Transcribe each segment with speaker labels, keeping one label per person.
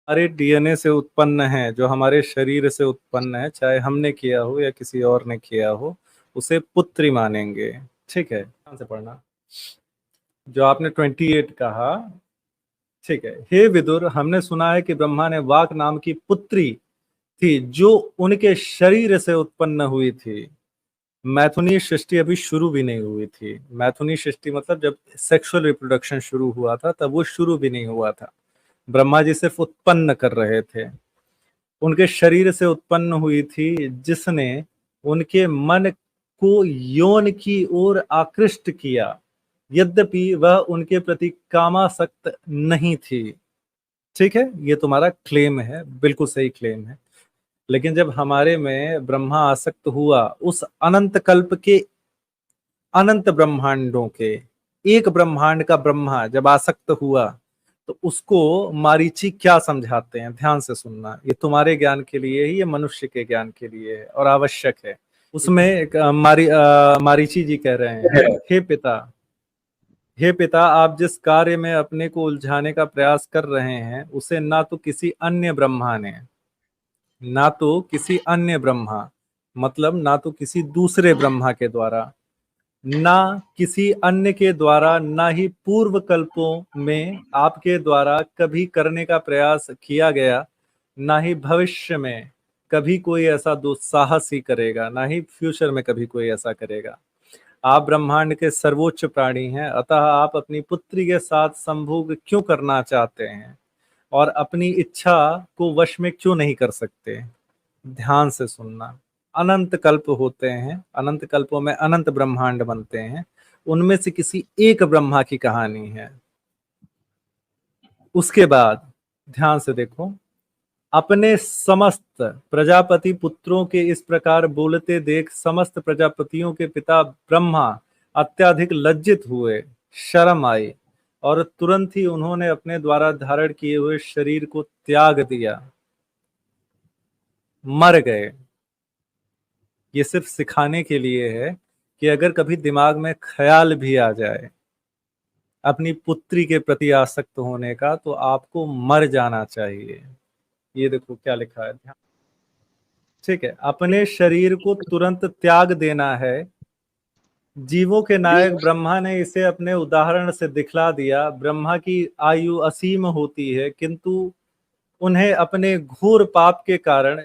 Speaker 1: हमारे डीएनए से उत्पन्न है, जो हमारे शरीर से उत्पन्न है, चाहे हमने किया हो या किसी और ने किया हो, उसे पुत्री मानेंगे। ठीक है, ध्यान से पढ़ना जो आपने 28 कहा। ठीक है, हे विदुर, हमने सुना है कि ब्रह्मा ने वाक नाम की पुत्री थी जो उनके शरीर से उत्पन्न हुई थी। मैथुनी सृष्टि अभी शुरू भी नहीं हुई थी। मैथुनी सृष्टि मतलब जब सेक्सुअल रिप्रोडक्शन शुरू हुआ था तब वो शुरू भी नहीं हुआ था। ब्रह्मा जी सिर्फ उत्पन्न कर रहे थे। उनके शरीर से उत्पन्न हुई थी जिसने उनके मन को यौन की ओर आकृष्ट किया, यद्यपि वह उनके प्रति कामासक्त नहीं थी। ठीक है, ये तुम्हारा क्लेम है, बिल्कुल सही क्लेम है। लेकिन जब हमारे में ब्रह्मा आसक्त हुआ, उस अनंत कल्प के अनंत ब्रह्मांडों के एक ब्रह्मांड का ब्रह्मा जब आसक्त हुआ, तो उसको मारीची क्या समझाते हैं, ध्यान से सुनना। ये तुम्हारे ज्ञान के लिए ही, ये मनुष्य के ज्ञान के लिए है और आवश्यक है। उसमें एक मारीची जी कह रहे हैं, हे पिता, आप जिस कार्य में अपने को उलझाने का प्रयास कर रहे हैं, उसे ना तो किसी अन्य ब्रह्मा ने, ना तो किसी अन्य ब्रह्मा मतलब ना तो किसी दूसरे ब्रह्मा के द्वारा, ना किसी अन्य के द्वारा, ना ही पूर्व कल्पों में आपके द्वारा कभी करने का प्रयास किया गया, ना ही भविष्य में कभी कोई ऐसा दुस्साहस ही करेगा, ना ही फ्यूचर में कभी कोई ऐसा करेगा। आप ब्रह्मांड के सर्वोच्च प्राणी हैं, अतः आप अपनी पुत्री के साथ संभोग क्यों करना चाहते हैं और अपनी इच्छा को वश में क्यों नहीं कर सकते। ध्यान से सुनना। अनंत कल्प होते हैं, अनंत कल्पों में अनंत ब्रह्मांड बनते हैं, उनमें से किसी एक ब्रह्मा की कहानी है। उसके बाद ध्यान से देखो, अपने समस्त प्रजापति पुत्रों के इस प्रकार बोलते देख समस्त प्रजापतियों के पिता ब्रह्मा अत्यधिक लज्जित हुए, शर्म आई और तुरंत ही उन्होंने अपने द्वारा धारण किए हुए शरीर को त्याग दिया, मर गए। ये सिर्फ सिखाने के लिए है कि अगर कभी दिमाग में ख्याल भी आ जाए अपनी पुत्री के प्रति आसक्त होने का, तो आपको मर जाना चाहिए। ये देखो क्या लिखा है, ध्यान। ठीक है, अपने शरीर को तुरंत त्याग देना है। जीवों के नायक ब्रह्मा ने इसे अपने उदाहरण से दिखला दिया। ब्रह्मा की आयु असीम होती है, किंतु उन्हें अपने घोर पाप के कारण,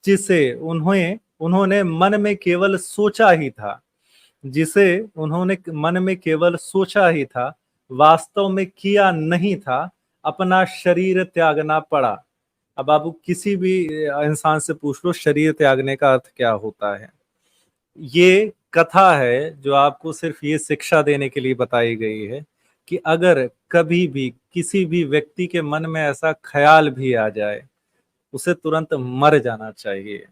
Speaker 1: जिसे उन्होंने मन में केवल सोचा ही था, जिसे उन्होंने मन में केवल सोचा ही था, वास्तव में किया नहीं था, अपना शरीर त्यागना पड़ा। अब आप किसी भी इंसान से पूछ लो शरीर त्यागने का अर्थ क्या होता है। ये कथा है जो आपको सिर्फ ये शिक्षा देने के लिए बताई गई है कि अगर कभी भी किसी भी व्यक्ति के मन में ऐसा ख्याल भी आ जाए, उसे तुरंत मर जाना चाहिए।